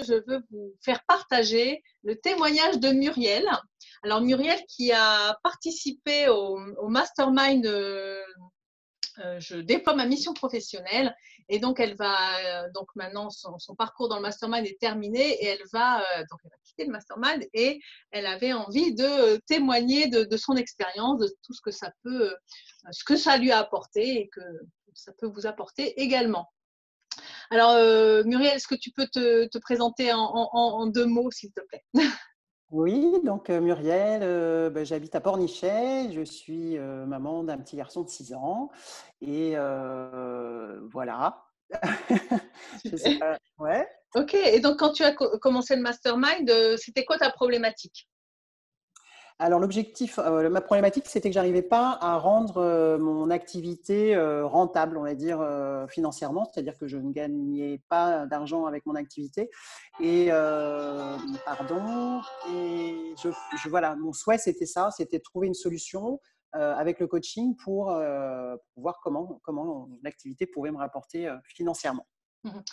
je veux vous faire partager le témoignage de Muriel. Alors Muriel qui a participé au mastermind je déploie ma mission professionnelle et donc elle va donc maintenant son parcours dans le mastermind est terminé et elle va donc elle va quitter le mastermind et elle avait envie de témoigner de son expérience, de tout ce que ça peut, ce que ça lui a apporté et que ça peut vous apporter également. Alors Muriel, est-ce que tu peux te présenter en 2 mots s'il te plaît? Oui, donc Muriel, j'habite à Pornichet, je suis maman d'un petit garçon de 6 ans et voilà. Je sais Super. pas, ouais. Ok, et donc quand tu as commencé le mastermind, c'était quoi ta problématique? Alors l'objectif, ma problématique, c'était que j'arrivais pas à rendre mon activité rentable, on va dire financièrement, c'est-à-dire que je ne gagnais pas d'argent avec mon activité. Et pardon. Et voilà, mon souhait c'était ça, c'était de trouver une solution avec le coaching pour voir comment l'activité pouvait me rapporter financièrement.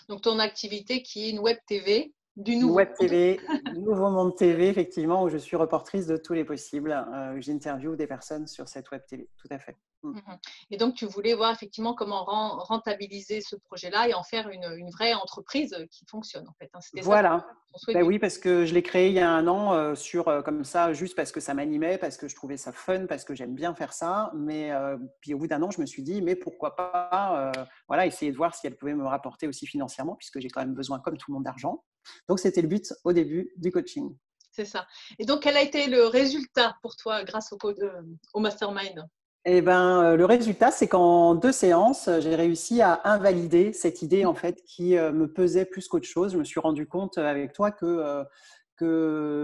Donc ton activité qui est une web TV du Une nouveau web monde. TV, Nouveau Monde TV, effectivement, où je suis reportrice de tous les possibles. J'interviewe des personnes sur cette web TV, tout à fait. Mm. Mhm. Et donc, tu voulais voir effectivement comment rentabiliser ce projet-là et en faire une vraie entreprise qui fonctionne, en fait, hein. C'était ça Voilà. ton souhait Ben du oui, début. parce que je l'ai créé il y a un an comme ça, juste parce que ça m'animait, parce que je trouvais ça fun, parce que j'aime bien faire ça. Mais puis au bout d'un an, je me suis dit, mais pourquoi pas voilà, essayer de voir si elle pouvait me rapporter aussi financièrement, puisque j'ai quand même besoin, comme tout le monde, d'argent. Donc, c'était le but au début du coaching. C'est ça. Et donc, quel a été le résultat pour toi grâce au mastermind? Eh ben, le résultat, c'est qu'en 2 séances, j'ai réussi à invalider cette idée en fait qui me pesait plus qu'autre chose. Je me suis rendu compte avec toi que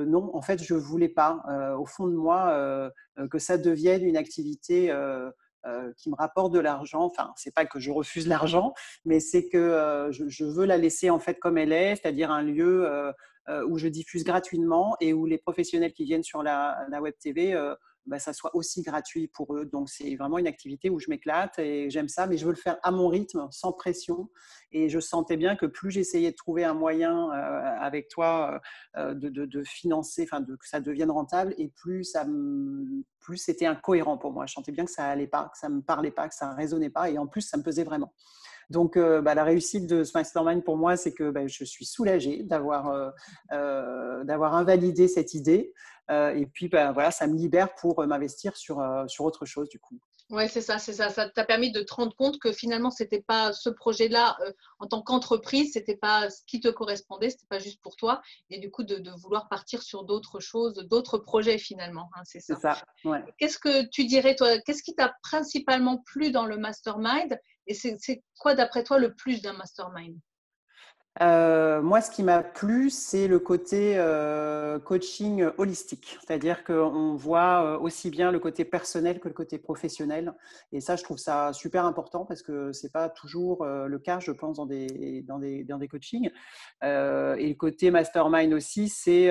non, en fait, je voulais pas, au fond de moi, que ça devienne une activité qui me rapporte de l'argent. Enfin, c'est pas que je refuse l'argent, mais c'est que je veux la laisser en fait comme elle est, c'est-à-dire un lieu où je diffuse gratuitement et où les professionnels qui viennent sur la web TV ça soit aussi gratuit pour eux. Donc, c'est vraiment une activité où je m'éclate et j'aime ça, mais je veux le faire à mon rythme, sans pression. Et je sentais bien que plus j'essayais de trouver un moyen avec toi de financer, enfin, que ça devienne rentable, et plus c'était incohérent pour moi. Je sentais bien que ça allait pas, que ça me parlait pas, que ça résonnait pas, et en plus, ça me pesait vraiment. Donc, la réussite de ce mastermind pour moi, c'est que je suis soulagée d'avoir invalidé cette idée. Et puis, voilà, ça me libère pour m'investir sur autre chose, du coup. Oui, c'est ça, c'est ça. Ça t'a permis de te rendre compte que finalement, c'était pas ce projet-là en tant qu'entreprise, c'était pas ce qui te correspondait, c'était pas juste pour toi. Et du coup, de vouloir partir sur d'autres choses, d'autres projets finalement, hein, c'est C'est ça. ça, ouais. Qu'est-ce que tu dirais, toi, qu'est-ce qui t'a principalement plu dans le mastermind? Et c'est quoi, d'après toi, le plus d'un mastermind? Moi, ce qui m'a plu, c'est le côté coaching holistique. C'est-à-dire qu'on voit aussi bien le côté personnel que le côté professionnel. Et ça, je trouve ça super important parce que c'est pas toujours le cas, je pense, dans des coachings. Et le côté mastermind aussi, c'est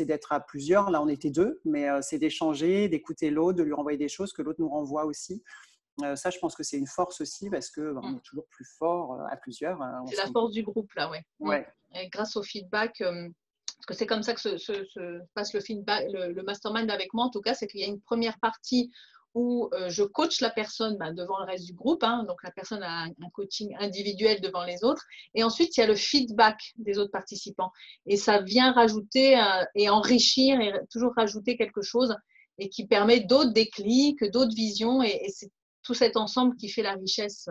d'être à plusieurs. Là, on était deux, mais c'est d'échanger, d'écouter l'autre, de lui renvoyer des choses que l'autre nous renvoie aussi. Ça, je pense que c'est une force aussi parce que on est toujours plus fort à plusieurs. On C'est se la rend force compte. du groupe, là, ouais. Ouais. Et grâce au feedback, parce que c'est comme ça que se passe le feedback, le mastermind avec moi, en tout cas, c'est qu'il y a une première partie où je coach la personne devant le reste du groupe, hein, donc la personne a un coaching individuel devant les autres, et ensuite il y a le feedback des autres participants, et ça vient rajouter et enrichir et toujours rajouter quelque chose, et qui permet d'autres déclics, d'autres visions, et c'est tout cet ensemble qui fait la richesse.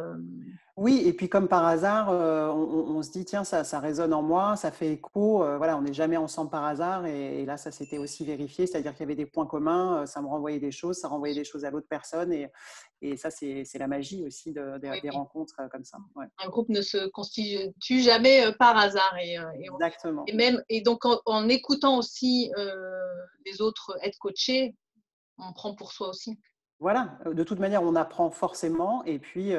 Oui, et puis comme par hasard, on se dit, tiens, ça résonne en moi, ça fait écho. Voilà, on n'est jamais ensemble par hasard. Et là, ça s'était aussi vérifié, c'est-à-dire qu'il y avait des points communs, ça me renvoyait des choses, ça renvoyait des choses à l'autre personne. Et ça, c'est la magie aussi Oui, des oui. rencontres comme ça. Ouais, Un groupe ne se constitue jamais par hasard. exactement. Et donc, en écoutant aussi les autres être coachés, on prend pour soi aussi. Voilà, de toute manière, on apprend forcément, et puis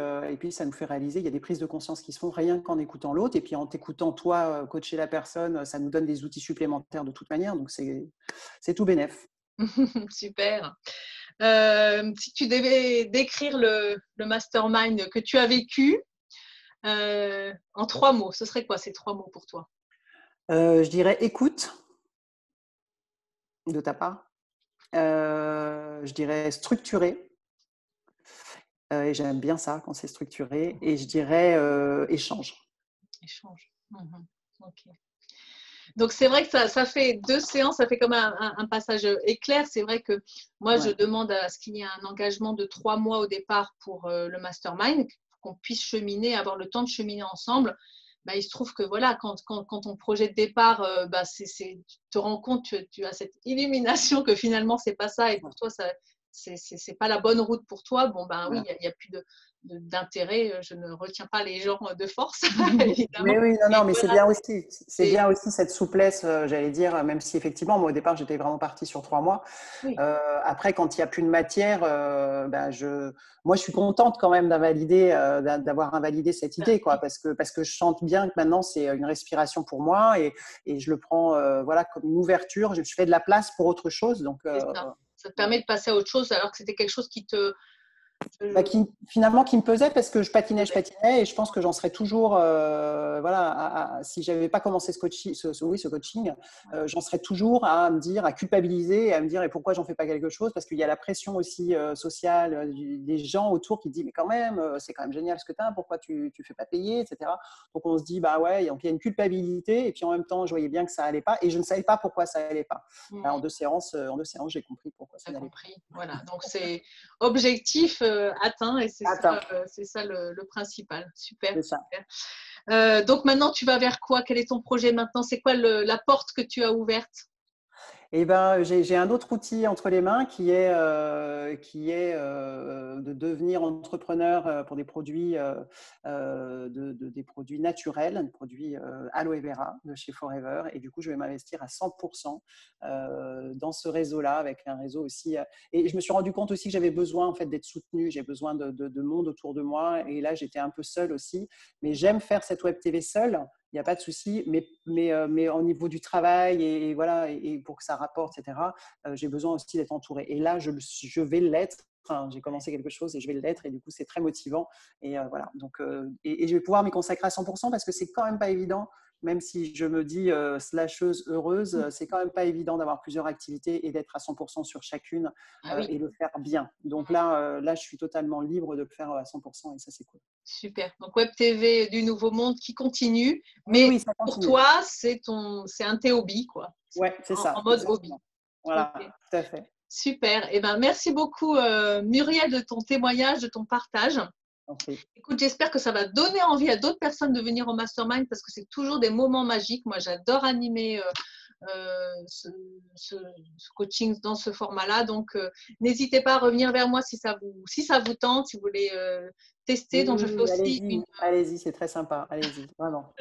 ça nous fait réaliser, il y a des prises de conscience qui se font rien qu'en écoutant l'autre, et puis en t'écoutant toi, coacher la personne, ça nous donne des outils supplémentaires de toute manière, donc c'est tout bénef. Super. Si tu devais décrire le mastermind que tu as vécu en 3 mots, ce serait quoi ces 3 mots pour toi? Je dirais écoute de ta part. Je dirais structuré. Et j'aime bien ça quand c'est structuré. Et je dirais échange. Échange. Ok. Donc c'est vrai que ça fait 2 séances, ça fait comme un passage éclair. C'est vrai que moi, je Ouais. demande à ce qu'il y ait un engagement de 3 mois au départ pour le mastermind, qu'on puisse cheminer, avoir le temps de cheminer ensemble. Bah, il se trouve que voilà, quand ton projet de départ, bah, tu te rends compte, tu as cette illumination que finalement, c'est pas ça et pour toi, c'est pas la bonne route pour toi. Bon, ben oui, Voilà. il y a plus d'intérêt. Je ne retiens pas les gens de force, Mais évidemment. oui, non, Mais non, mais c'est voilà, bien aussi. C'est c'est bien aussi cette souplesse, j'allais dire, même si effectivement, moi au départ, j'étais vraiment partie sur 3 mois. oui. Après, quand il n'y a plus de matière, ben moi, je suis contente quand même d'avoir invalidé cette idée, quoi, parce que je sens bien que maintenant, c'est une respiration pour moi et je le prends voilà, comme une ouverture. Je fais de la place pour autre chose. Donc, C'est ça. Ça te permet de passer à autre chose alors que c'était quelque chose qui te bah, finalement, qui me pesait parce que je faisait. patinais et je pense que j'en serais toujours, voilà, si j'avais pas commencé ce coaching, oui, ce coaching, j'en serais toujours à me dire, à culpabiliser et à me dire, et pourquoi j'en fais pas quelque chose? Parce qu'il y a la pression aussi sociale des gens autour qui disent, mais quand même, c'est quand même génial ce que tu as, pourquoi tu fais pas payer, etc. Donc on se dit, bah ouais, donc il y a une culpabilité et puis en même temps, je voyais bien que ça allait pas et je ne savais pas pourquoi ça allait pas. Ben, en deux séances, j'ai compris pourquoi ça T'as n'allait pas. compris. Voilà. Donc c'est objectif atteint et Attends, c'est ça le principal. Super, c'est ça. super. Donc maintenant, tu vas vers quoi? Quel est ton projet maintenant? C'est quoi la porte que tu as ouverte? Eh ben, j'ai un autre outil entre les mains qui est de devenir entrepreneur pour des produits, des produits naturels, des produits aloe vera de chez Forever. Et du coup, je vais m'investir à 100% dans ce réseau-là, avec un réseau aussi. Et je me suis rendu compte aussi que j'avais besoin en fait, d'être soutenue, j'ai besoin de monde autour de moi. Et là, j'étais un peu seule aussi. Mais j'aime faire cette web TV seule. Il n'y a pas de souci, mais au niveau du travail et voilà, et pour que ça rapporte, etc., j'ai besoin aussi d'être entourée. Et là, je vais l'être. Enfin, j'ai commencé quelque chose et je vais l'être, et du coup, c'est très motivant. Et voilà. Donc, et je vais pouvoir m'y consacrer à 100% parce que c'est quand même pas évident, même si je me dis slasheuse heureuse, c'est quand même pas évident d'avoir plusieurs activités et d'être à 100% sur chacune Ah oui, et le faire bien. Donc là, je suis totalement libre de le faire à 100% et ça, c'est cool. super. Donc Web TV du Nouveau Monde qui continue, Oui, mais oui, ça pour continue. toi, c'est un de tes hobbies, quoi. C'est Ouais, c'est en ça, mode hobby. exactement. Ok. Voilà, tout à fait. Super. Eh ben, merci beaucoup, Muriel, de ton témoignage, de ton partage. En prie. Écoute, j'espère que ça va donner envie à d'autres personnes de venir au mastermind parce que c'est toujours des moments magiques. Moi, j'adore animer ce coaching dans ce format-là. Donc, n'hésitez pas à revenir vers moi si ça vous tente, si vous voulez tester. Oui, Donc, oui, oui, allez-y, allez-y, c'est très sympa, allez-y, vraiment.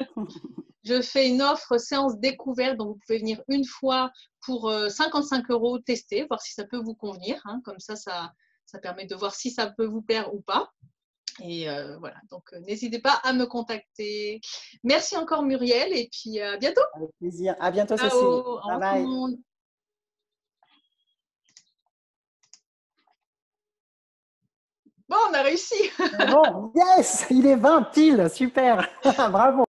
je fais une offre séance découverte. Donc, vous pouvez venir une fois pour 55 € tester, voir si ça peut vous convenir. Hein. Comme ça permet de voir si ça peut vous plaire ou pas. Et voilà, donc n'hésitez pas à me contacter. Merci encore Muriel et puis à bientôt. Avec plaisir. À bientôt, Ciao, Cécile. au Bye revoir tout le bye. monde. Bon, on a réussi. C'est bon, yes, il est 20 pile, super, bravo.